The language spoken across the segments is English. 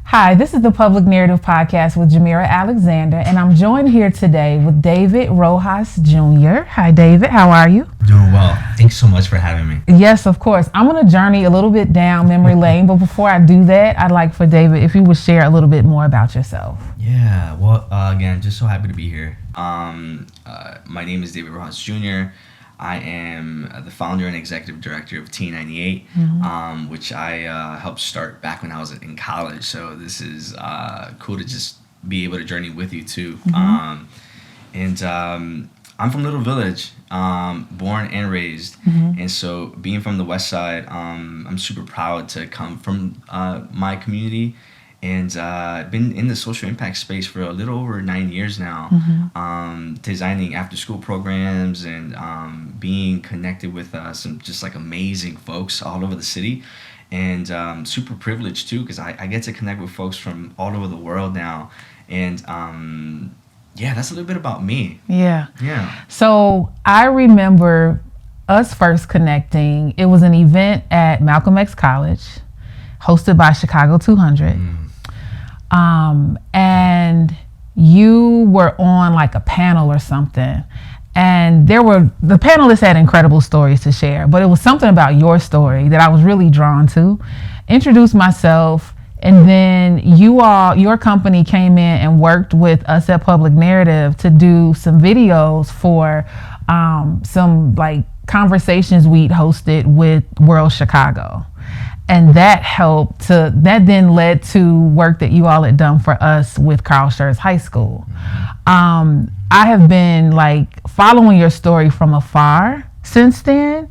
Hi, this is the Public Narrative Podcast with Jhmira Alexander, and I'm joined here today with David Rojas Jr. Hi, David. How are you? Doing well. Thanks so much for having me. Yes, of course. I'm going to journey a little bit down memory lane, but before I do that, I'd like for David, if you would share a little bit more about yourself. Yeah, well, again, just so happy to be here. My name is David Rojas Jr. I am the founder and executive director of T98, which I helped start back when I was in college. So this is cool to just be able to journey with you too. I'm from Little Village, born and raised. And so being from the West Side, I'm super proud to come from my community. And I've been in the social impact space for a little over 9 years now, designing after-school programs and being connected with some just like amazing folks all over the city. And super privileged too, because I get to connect with folks from all over the world now. And yeah, that's a little bit about me. Yeah. Yeah. So I remember us first connecting. It was an event at Malcolm X College, hosted by Chicago 200. And you were on like a panel or something, and the panelists had incredible stories to share, but it was something about your story that I was really drawn to. Introduced myself, and then your company came in and worked with us at Public Narrative to do some videos for some like conversations we'd hosted with World Chicago. And that then led to work that you all had done for us with Carl Schurz High School. I have been like following your story from afar since then,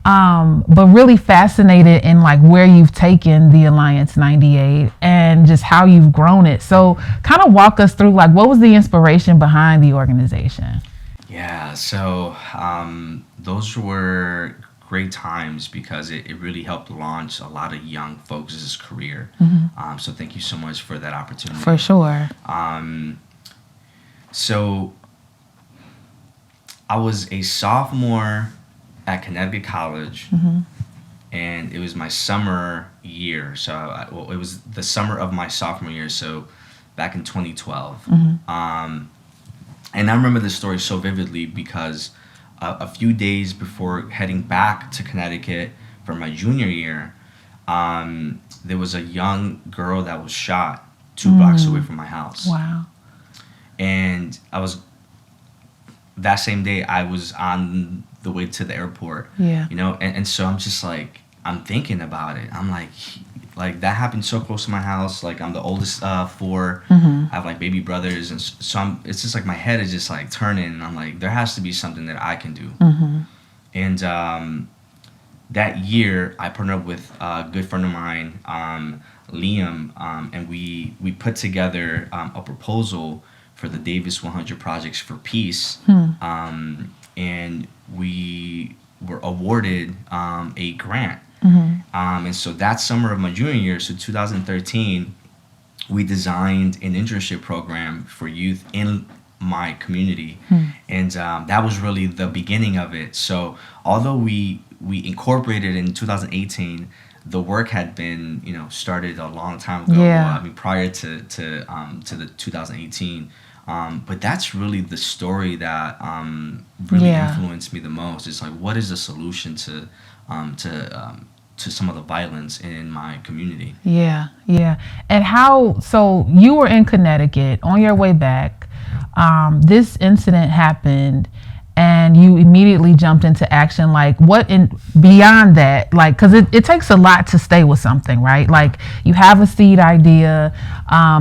but really fascinated in like where you've taken the Alliance 98 and just how you've grown it. So kind of walk us through like what was the inspiration behind the organization? Yeah, so those were great times because it really helped launch a lot of young folks' career. So thank you so much for that opportunity. For sure. So I was a sophomore at Connecticut College, and it was my summer year. So it was the summer of my sophomore year, so back in 2012. And I remember this story so vividly because a few days before heading back to Connecticut for my junior year, there was a young girl that was shot 2 blocks away from my house. Wow. And that same day I was on the way to the airport. Yeah. You know, and so I'm just like, I'm thinking about it. I'm like that happened so close to my house. Like I'm the oldest four. I have like baby brothers, and so it's just like my head is just like turning, and I'm like, there has to be something that I can do. And that year I partnered up with a good friend of mine, Liam, and we put together a proposal for the Davis 100 Projects for Peace, and we were awarded a grant. And so that summer of my junior year, so 2013, we designed an internship program for youth in my community. And that was really the beginning of it. So although we incorporated in 2018, the work had been, started a long time ago. Yeah. I mean, prior to the 2018. But that's really the story that really influenced me the most. It's like, what is the solution to some of the violence in my community? Yeah. And so you were in Connecticut on your way back. This incident happened and you immediately jumped into action. Like beyond that, like, cause it takes a lot to stay with something, right? Like you have a seed idea,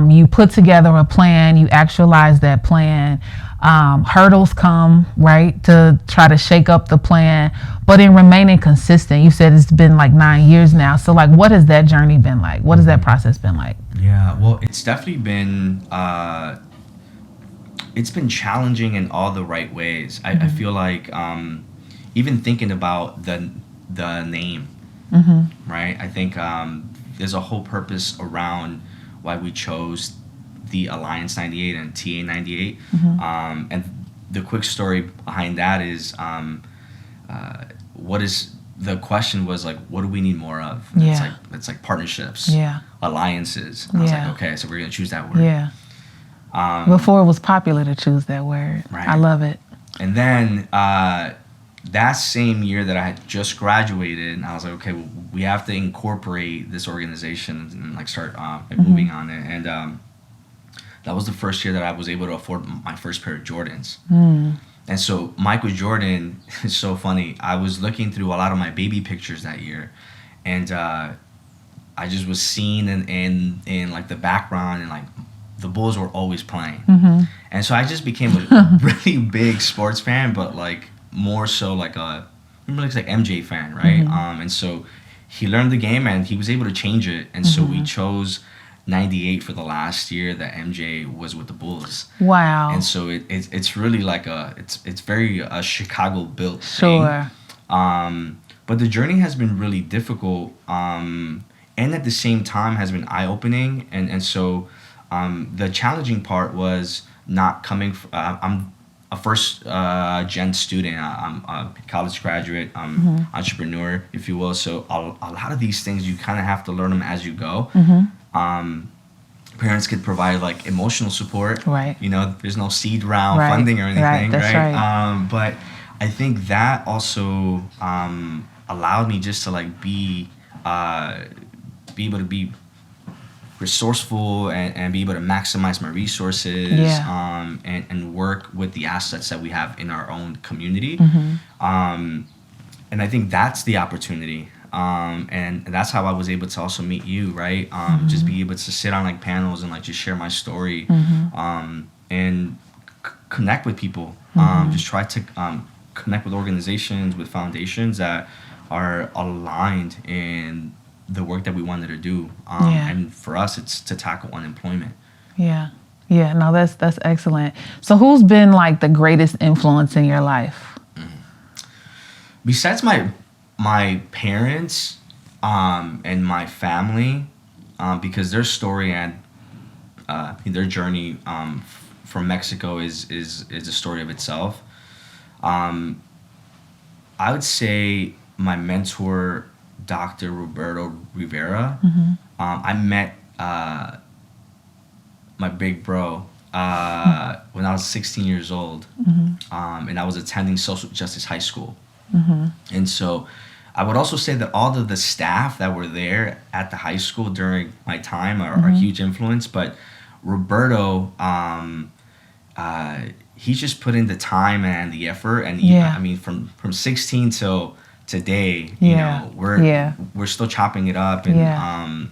you put together a plan, you actualize that plan. Hurdles come, right, to try to shake up the plan, but in remaining consistent. You said it's been like 9 years now. So like, what has that journey been like? What has that process been like? Yeah, well, it's definitely been challenging in all the right ways. I feel like even thinking about the name, right? I think there's a whole purpose around why we chose the Alliance 98 and TA 98. And the quick story behind that is what is the question was like, what do we need more of? And it's like partnerships, alliances. And I was like, okay, so we're gonna choose that word. Yeah. Before it was popular to choose that word. Right. I love it. And then that same year that I had just graduated, I was like, okay, well, we have to incorporate this organization and like start moving on it. And that was the first year that I was able to afford my first pair of Jordans. And so Michael Jordan is so funny. I was looking through a lot of my baby pictures that year, and I just was seeing in like the background, and like the Bulls were always playing. And so I just became a really big sports fan, but like more so like MJ fan, right? And so he learned the game and he was able to change it. And so we chose 98 for the last year that MJ was with the Bulls. Wow. And so it's really like it's very Chicago built thing. But the journey has been really difficult, and at the same time has been eye-opening. And so the challenging part was not coming I'm a first gen student. I'm a college graduate, entrepreneur, if you will. So a lot of these things you kind of have to learn them as you go. Parents could provide like emotional support. Right. You know, there's no seed round funding or anything. Right. That's right. But I think that also allowed me just to like be able to be resourceful and be able to maximize my resources. And work with the assets that we have in our own community. And I think that's the opportunity. And that's how I was able to also meet you, right? Just be able to sit on like panels and like just share my story, and connect with people. Just try to connect with organizations, with foundations that are aligned in the work that we wanted to do. And for us, it's to tackle unemployment. Yeah. No, that's excellent. So who's been like the greatest influence in your life? Besides my parents and my family, because their story and their journey from Mexico is a story of itself. I would say my mentor, Dr. Roberto Rivera. I met my big bro when I was 16 years old, and I was attending social justice high school. And so I would also say that all of the staff that were there at the high school during my time are a huge influence. But Roberto, he's just put in the time and the effort. And I mean, from 16 till today, you know, we're still chopping it up. And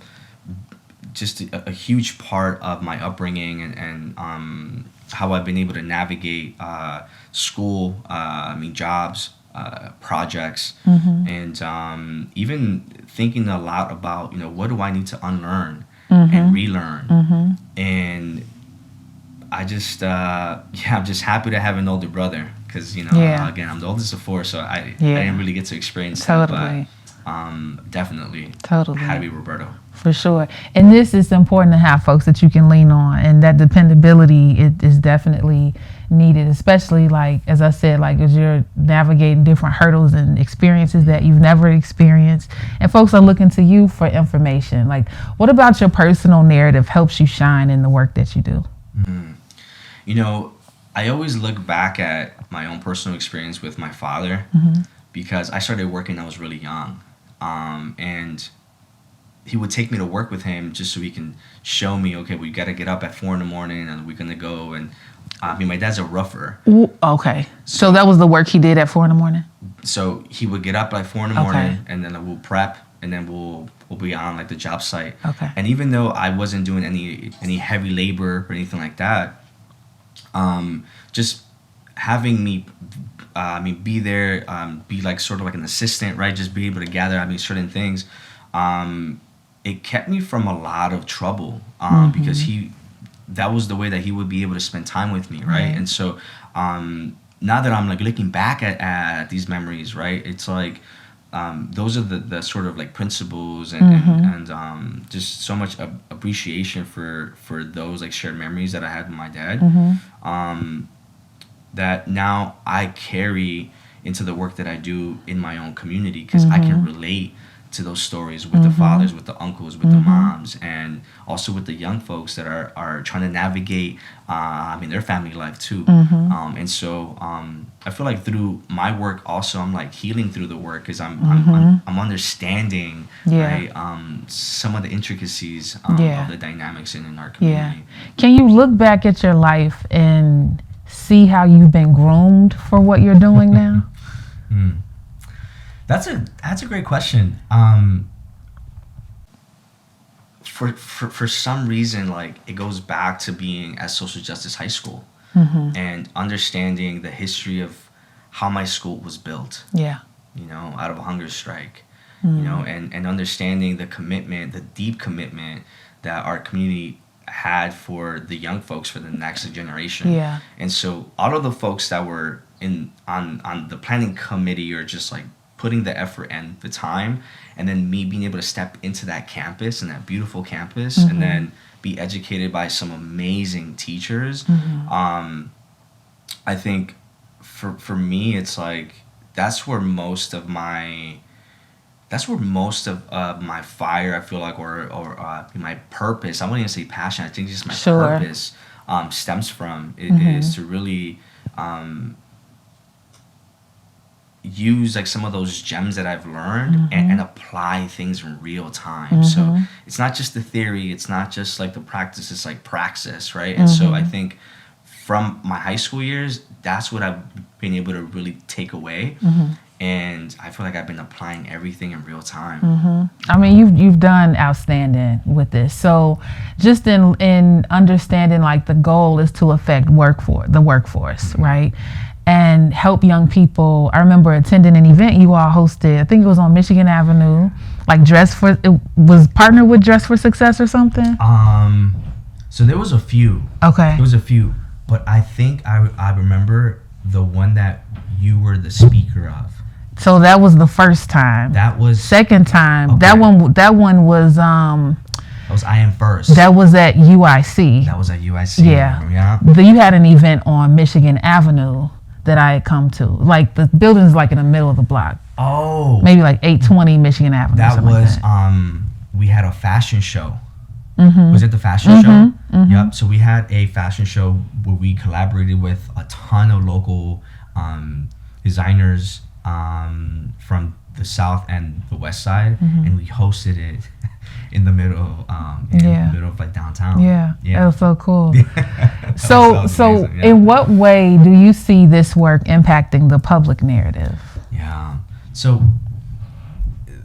just a huge part of my upbringing and how I've been able to navigate school, jobs, projects, and even thinking a lot about, you know, what do I need to unlearn and relearn. And I just, I'm just happy to have an older brother because, you know, again, I'm the oldest of four, so I didn't really get to experience that, but definitely had to be Roberto. For sure. And this is important to have folks that you can lean on, and that dependability is definitely needed, especially like, as I said, like as you're navigating different hurdles and experiences that you've never experienced, and folks are looking to you for information. Like, what about your personal narrative helps you shine in the work that you do? You know, I always look back at my own personal experience with my father because I started working when I was really young, and he would take me to work with him just so he can show me, okay, we got to get up at 4 a.m. and we're going to go. And my dad's a rougher. Ooh, okay. So that was the work he did at 4 a.m.? So he would get up at 4 a.m. and then we'll prep, and then we'll be on like the job site. Okay. And even though I wasn't doing any heavy labor or anything like that, just having me be there, be like sort of like an assistant, right? Just be able to gather certain things. It kept me from a lot of trouble because that was the way that he would be able to spend time with me, right? And so now that I'm like looking back at these memories, right, it's like those are the sort of like principles and just so much appreciation for those like shared memories that I had with my dad, that now I carry into the work that I do in my own community, because I can relate to those stories with the fathers, with the uncles, with the moms, and also with the young folks that are trying to navigate their family life too. And so I feel like through my work also I'm like healing through the work, because I'm understanding right some of the intricacies of the dynamics in our community. Can you look back at your life and see how you've been groomed for what you're doing now? That's a great question. For some reason, like, it goes back to being at social justice high school and understanding the history of how my school was built. Yeah. Out of a hunger strike. And understanding the commitment, the deep commitment that our community had for the young folks, for the next generation. Yeah. And so all of the folks that were on the planning committee, or just like putting the effort and the time, and then me being able to step into that campus, and that beautiful campus, and then be educated by some amazing teachers. I think for me, it's like that's where most of my fire, I feel like, or my purpose, I wouldn't even say passion, I think just my purpose stems from is to really use like some of those gems that I've learned and apply things in real time. So it's not just the theory, it's not just like the practice, it's like praxis, right? And so I think from my high school years, that's what I've been able to really take away. And I feel like I've been applying everything in real time. I mean, you've done outstanding with this. So just in understanding, like, the goal is to affect the workforce, right? And help young people. I remember attending an event you all hosted. I think it was on Michigan Avenue, like it was partnered with Dress for Success or something. So there was a few. Okay. There was a few, but I think I remember the one that you were the speaker of. So that was the first time. That was second time. Okay. That one was that was I Am First. That was at UIC. That was at UIC. Yeah. You had an event on Michigan Avenue that I had come to. Like, the building's like in the middle of the block. Oh. Maybe like 820 Michigan Avenue. That was like we had a fashion show. Was it the fashion show? Yep. So we had a fashion show where we collaborated with a ton of local designers from the South and the West Side, and we hosted it in the middle of like downtown. Yeah. That was so cool. So in what way do you see this work impacting the public narrative? Yeah. So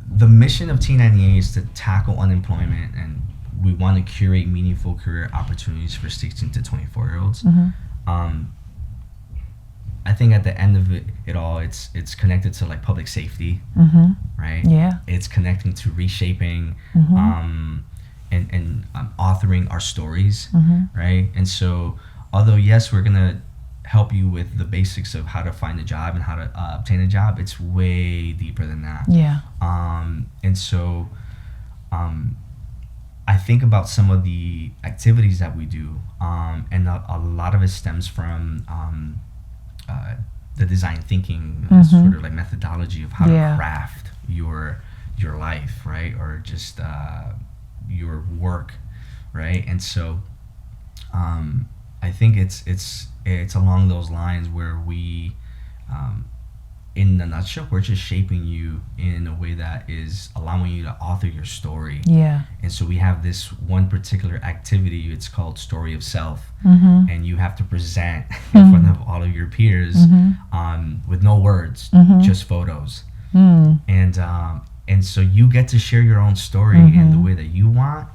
the mission of T98 is to tackle unemployment, and we want to curate meaningful career opportunities for 16 to 24-year-olds. I think at the end of it all, it's connected to like public safety, right? Yeah. It's connecting to reshaping and authoring our stories, right? And so, although yes, we're gonna help you with the basics of how to find a job and how to obtain a job, it's way deeper than that. Yeah. And so, I think about some of the activities that we do, and a lot of it stems from the design thinking sort of like methodology of how to craft your life, right? Or just your work, right? And so I think it's along those lines where we in a nutshell, we're just shaping you in a way that is allowing you to author your story. Yeah. And so we have this one particular activity, it's called Story of Self. And you have to present in front of all of your peers with no words, just photos. And so you get to share your own story in the way that you want.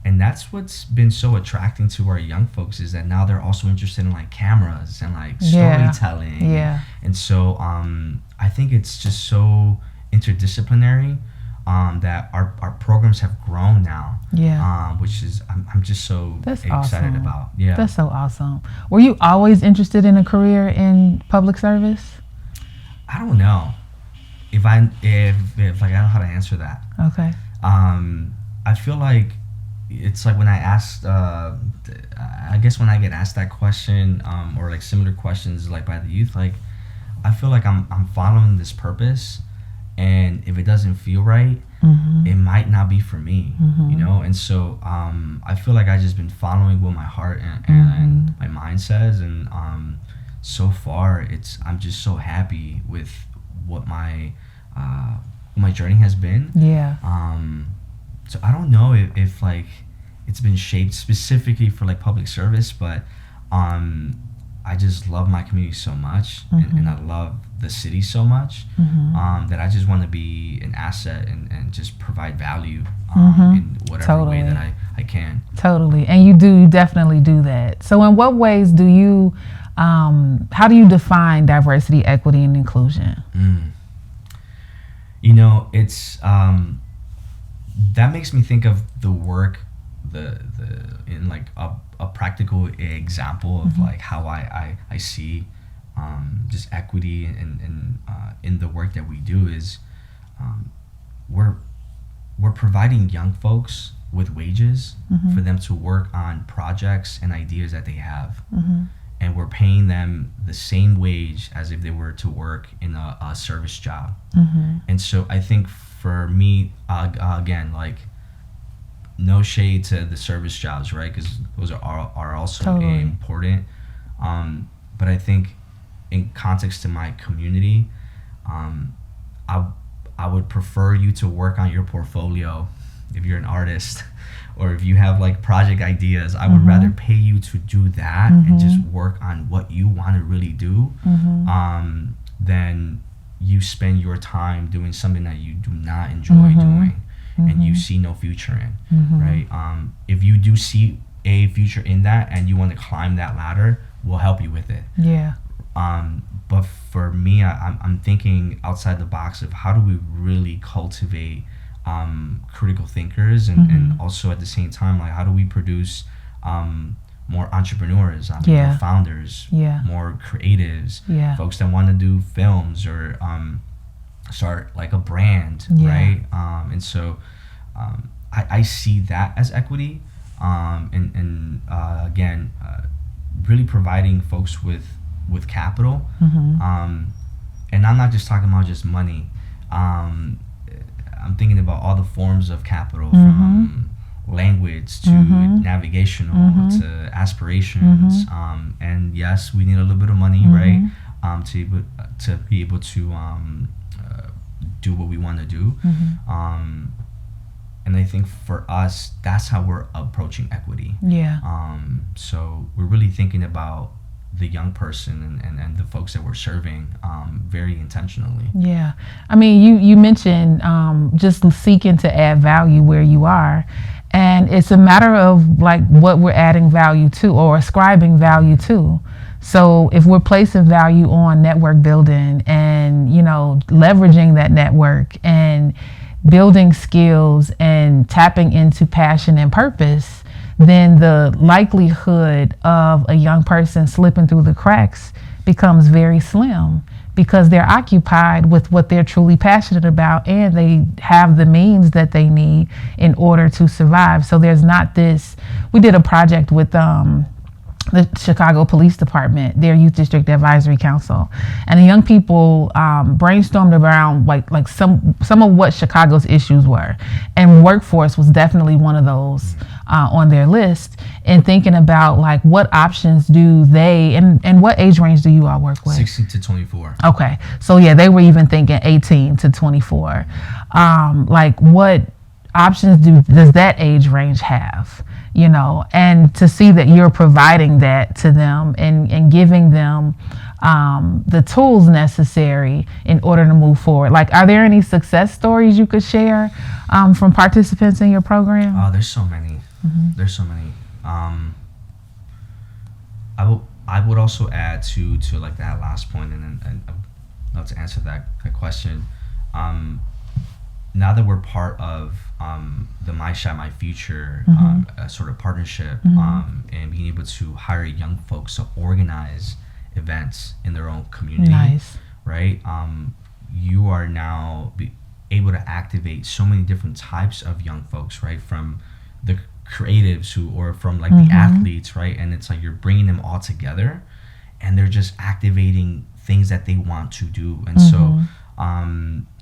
And that's what's been so attracting to our young folks, is that now they're also interested in like cameras and like storytelling. Yeah. And so I think it's just so interdisciplinary that our programs have grown now. Yeah. Which is I'm just so excited about. Yeah. That's so awesome. Were you always interested in a career in public service? I don't know if like I know how to answer that. Okay. I feel like it's like when I asked, I guess when I get asked that question, or like similar questions like by the youth, like I feel like I'm following this purpose, and if it doesn't feel right, it might not be for me, you know. And so I feel like I just been following what my heart and my mind says, and so far I'm just so happy with what my journey has been. Yeah. So I don't know if like it's been shaped specifically for like public service, but I just love my community so much, and I love the city so much, that I just want to be an asset and just provide value in whatever way that I can. Totally. And you definitely do that. So in what ways do you, how do you define diversity, equity, and inclusion? You know, it's, that makes me think of the work, in like a practical example of like how I see just equity and in the work that we do is we're providing young folks with wages for them to work on projects and ideas that they have, and we're paying them the same wage as if they were to work in a service job. And so I think for me, again, like, no shade to the service jobs, right? Because those are also important. But I think in context to my community, I would prefer you to work on your portfolio if you're an artist, or if you have like project ideas. I would rather pay you to do that and just work on what you want to really do, than you spend your time doing something that you do not enjoy doing. And you see no future in, right? If you do see a future in that and you want to climb that ladder, we'll help you with it. Yeah. But for me, I'm thinking outside the box of how do we really cultivate critical thinkers, and also at the same time, like, how do we produce more entrepreneurs, more founders, more creatives, folks that want to do films or start like a brand, right? And so I see that as equity, and again, really providing folks with capital, and I'm not just talking about just money. I'm thinking about all the forms of capital, from language to navigational to aspirations, and yes, we need a little bit of money, right, to be able to do what we want to do. And I think for us, that's how we're approaching equity. So we're really thinking about the young person and the folks that we're serving very intentionally. Yeah. I mean, you mentioned just seeking to add value where you are. And it's a matter of like what we're adding value to or ascribing value to. So if we're placing value on network building and, you know, leveraging that network and building skills and tapping into passion and purpose, then the likelihood of a young person slipping through the cracks becomes very slim, because they're occupied with what they're truly passionate about and they have the means that they need in order to survive. So there's not this, we did a project with the Chicago Police Department, their Youth District Advisory Council, and the young people brainstormed around like some of what Chicago's issues were, and workforce was definitely one of those on their list, and thinking about like what options do they, and what age range do you all work with? 16 to 24. Okay, so yeah, they were even thinking 18 to 24. Like what options does that age range have? You know, and to see that you're providing that to them and giving them the tools necessary in order to move forward. Like, are there any success stories you could share from participants in your program? Oh, there's so many. There's so many. I would also add to like that last point, and I'd love to answer that question. Now that we're part of the My Shot My Future sort of partnership, and being able to hire young folks to organize events in their own community, right? You are now able to activate so many different types of young folks, right? From the creatives or from like the athletes, right? And it's like you're bringing them all together, and they're just activating things that they want to do. And so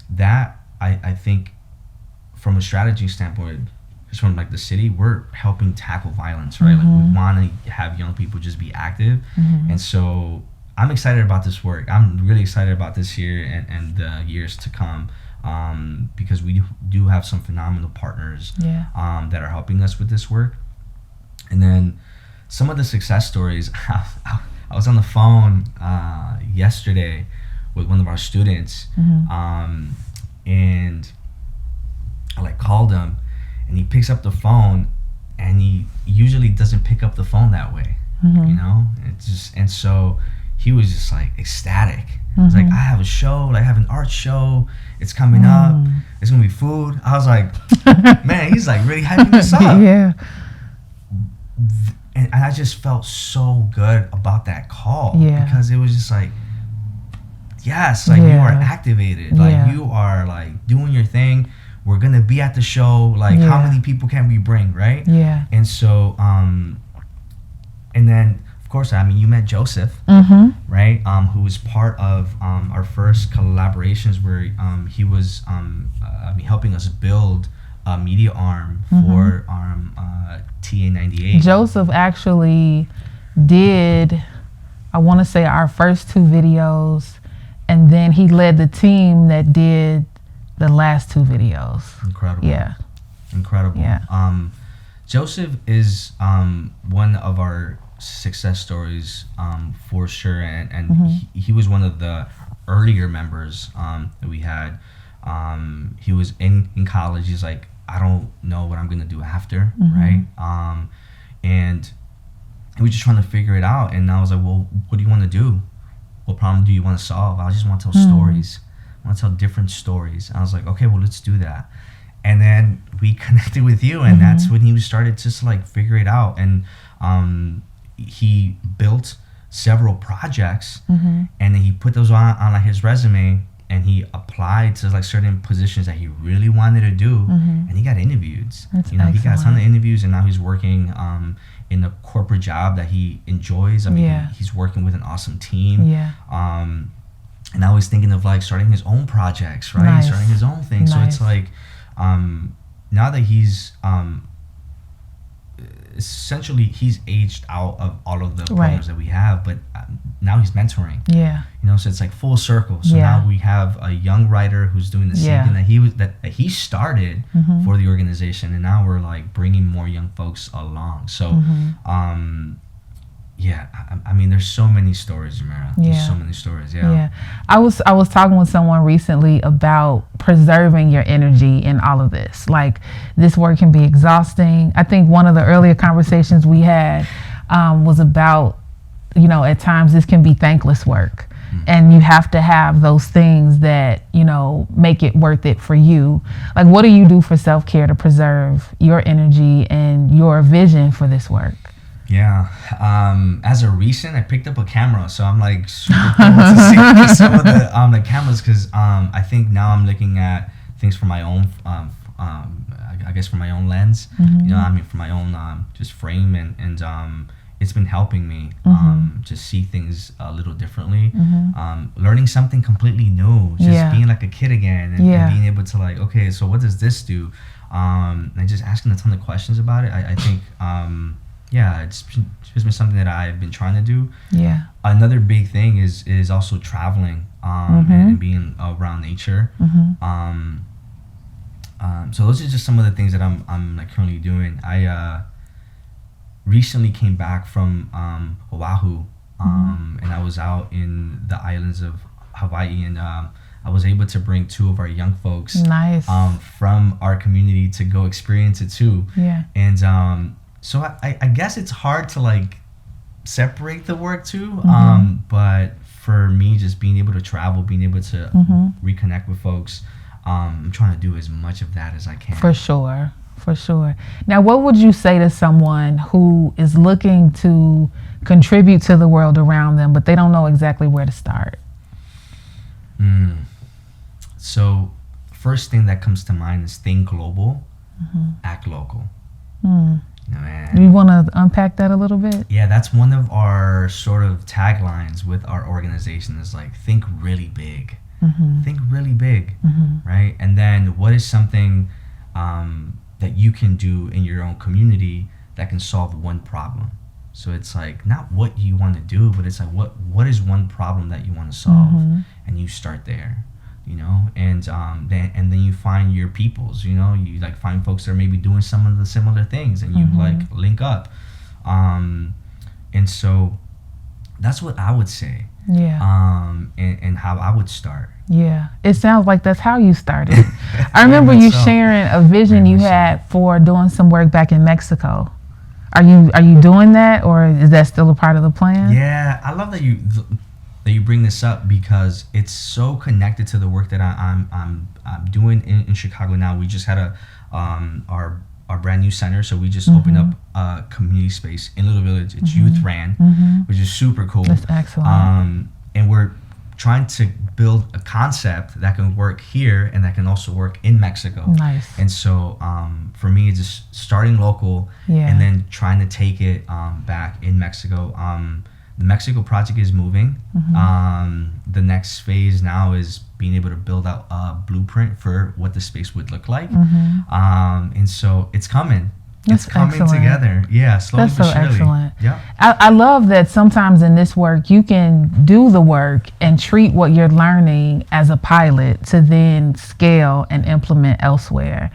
that I think from a strategy standpoint, just from like the city, we're helping tackle violence, right? Like we want to have young people just be active. And so I'm excited about this work. I'm really excited about this year and the years to come, because we do have some phenomenal partners that are helping us with this work. And then some of the success stories, I was on the phone yesterday with one of our students, and I like called him, and he picks up the phone, and he usually doesn't pick up the phone that way, you know? It's just, and so he was just like ecstatic. It's like, I have a show, like I have an art show, it's coming up, it's gonna be food. I was like, man, he's like really hyping this up. Yeah. And I just felt so good about that call, because it was just like, yes, like you are activated, like you are like doing your thing. We're gonna be at the show. Like, how many people can we bring, right? Yeah. And so, and then of course, I mean, you met Joseph, right? Who was part of our first collaborations, where he was helping us build a media arm for TA98. Joseph actually did, I want to say, our first 2 videos, and then he led the team that did the last 2 videos. Incredible. Yeah. Incredible. Yeah. Joseph is one of our success stories, for sure, and he was one of the earlier members that we had. He was in college. He's like, I don't know what I'm gonna do after, right? And we were just trying to figure it out. And I was like, well, what do you want to do? What problem do you want to solve? I just want to tell stories. I want to tell different stories. I was like, okay, well, let's do that. And then we connected with you, and that's when he started to like figure it out. And he built several projects, and then he put those on like his resume, and he applied to like certain positions that he really wanted to do, and he got interviewed. That's he got a ton of excellent. interviews, and now he's working in a corporate job that he enjoys. I mean, he's working with an awesome team. And now he's thinking of like starting his own projects, right? Nice. Starting his own thing. Nice. So it's like, now that he's essentially he's aged out of all of the programs that we have, but now he's mentoring. Yeah. You know, so it's like full circle. So now we have a young writer who's doing the same thing that he started for the organization, and now we're like bringing more young folks along. So, I mean, there's so many stories, Jhmira. There's so many stories. Yeah. I was talking with someone recently about preserving your energy in all of this. Like, this work can be exhausting. I think one of the earlier conversations we had was about, you know, at times this can be thankless work. And you have to have those things that, you know, make it worth it for you. Like, what do you do for self-care to preserve your energy and your vision for this work? Yeah. As a recent, I picked up a camera, so I'm like super cool to see some of the cameras, because I think now I'm looking at things from my own, I guess from my own lens. You know, I mean, from my own just frame, and it's been helping me to see things a little differently. Learning something completely new, just being like a kid again, and being able to like, okay, so what does this do? And just asking a ton of questions about it. I think. It's just been something that I've been trying to do. Yeah. Another big thing is also traveling and being around nature. So those are just some of the things that I'm like currently doing. I recently came back from Oahu, and I was out in the islands of Hawaii, and I was able to bring 2 of our young folks from our community to go experience it too. Yeah. And so I guess it's hard to like separate the work too, but for me, just being able to travel, being able to reconnect with folks, I'm trying to do as much of that as I can. For sure. Now, what would you say to someone who is looking to contribute to the world around them, but they don't know exactly where to start? So first thing that comes to mind is think global, act local. Man. You want to unpack that a little bit? Yeah, that's one of our sort of taglines with our organization is like, think really big. Think really big, right? And then what is something that you can do in your own community that can solve one problem? So it's like not what you want to do, but it's like what is one problem that you want to solve, and you start there, you know, and then you find your peoples, you know, you like find folks that are maybe doing some of the similar things, and you like link up, and so that's what I would say. Yeah. And how I would start. Yeah. It sounds like that's how you started. I remember you sharing a vision you had for doing some work back in Mexico. Are you doing that, or is that still a part of the plan? Yeah, I love that you bring this up because it's so connected to the work that I'm doing in Chicago now. We just had our brand new center, so we just opened up a community space in Little Village. It's youth ran, which is super cool. That's excellent. And we're trying to build a concept that can work here and that can also work in Mexico. Nice. And so for me, it's just starting local and then trying to take it back in Mexico. The Mexico project is moving. The next phase now is being able to build out a blueprint for what the space would look like. And so it's coming. That's it's coming excellent. Together. Yeah, slowly That's but so surely. excellent. Yeah. I love that sometimes in this work you can do the work and treat what you're learning as a pilot to then scale and implement elsewhere.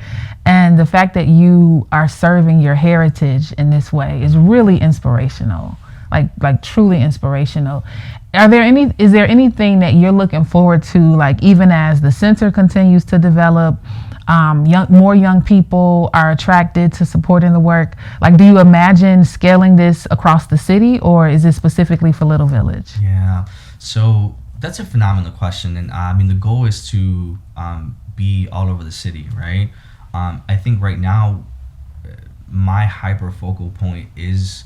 And the fact that you are serving your heritage in this way is really inspirational. Like truly inspirational. Is there anything that you're looking forward to, like even as the center continues to develop, more young people are attracted to supporting the work? Like, do you imagine scaling this across the city, or is it specifically for Little Village? Yeah, so that's a phenomenal question, and I mean the goal is to be all over the city, right? I think right now my hyper focal point is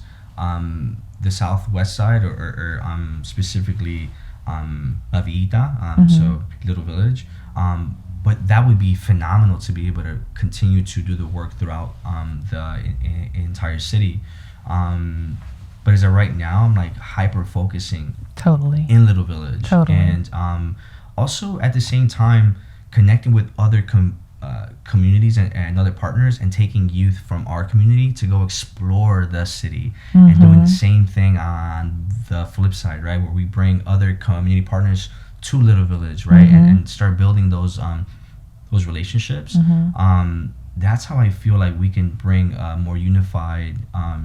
the southwest side, or specifically La Villita, so Little Village. But that would be phenomenal to be able to continue to do the work throughout the entire city. But as of right now, I'm like hyper focusing Totally in Little Village, Totally. And also at the same time connecting with other communities and other partners, and taking youth from our community to go explore the city, and doing the same thing on the flip side, right, where we bring other community partners to Little Village, right, and start building those relationships. That's how I feel like we can bring a more unified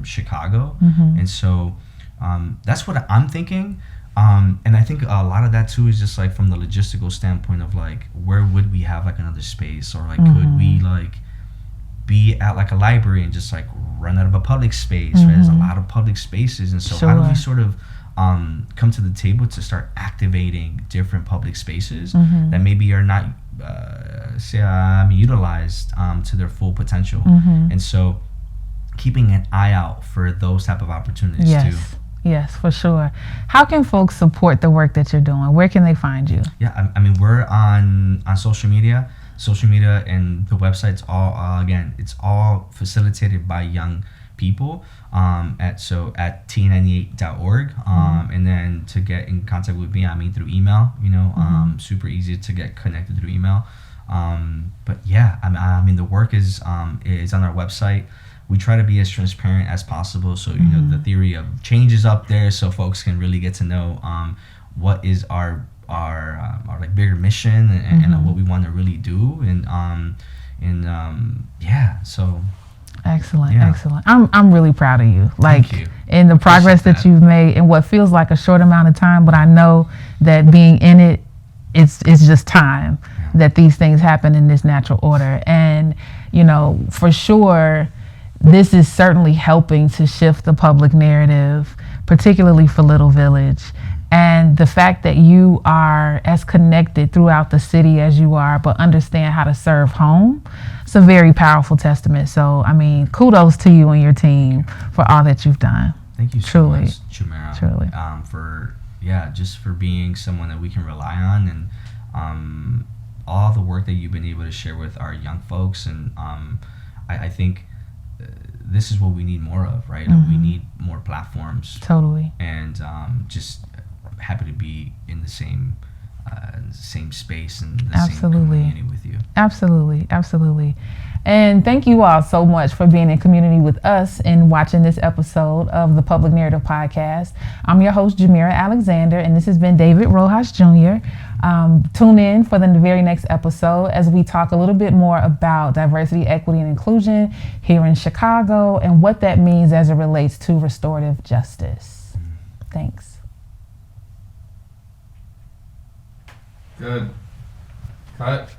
Chicago, and so that's what I'm thinking. And I think a lot of that too is just like from the logistical standpoint of like, where would we have like another space, or like could we like be at like a library and just like run out of a public space, right? There's a lot of public spaces, and so how do we sort of come to the table to start activating different public spaces that maybe are not utilized to their full potential, and so keeping an eye out for those type of opportunities too. Yes, for sure. How can folks support the work that you're doing? Where can they find you? Yeah, I mean, we're on social media, and the website's all again, it's all facilitated by young people at t98.org, and then to get in contact with me, I mean through email, you know, super easy to get connected through email. But yeah, I mean the work is on our website. We try to be as transparent as possible, so you know the theory of change is up there, so folks can really get to know what is our like bigger mission, and what we want to really do, and yeah, so excellent. Yeah. Excellent. I'm really proud of you. Like, Thank you. in the progress that you've made in what feels like a short amount of time, but I know that being in it, it's just time that these things happen in this natural order. And you know, for sure, this is certainly helping to shift the public narrative, particularly for Little Village. And the fact that you are as connected throughout the city as you are, but understand how to serve home, it's a very powerful testament. So, I mean, kudos to you and your team for all that you've done. Thank you so Truly. much, Jhmira. Truly. Just for being someone that we can rely on, and all the work that you've been able to share with our young folks. And I think this is what we need more of, right? We need more platforms. Totally. And just happy to be in the same space and the same community with you. Absolutely. And thank you all so much for being in community with us and watching this episode of the Public Narrative Podcast. I'm your host, Jhmira Alexander, and this has been David Rojas Jr. Tune in for the very next episode as we talk a little bit more about diversity, equity, and inclusion here in Chicago and what that means as it relates to restorative justice. Thanks. Good. Cut.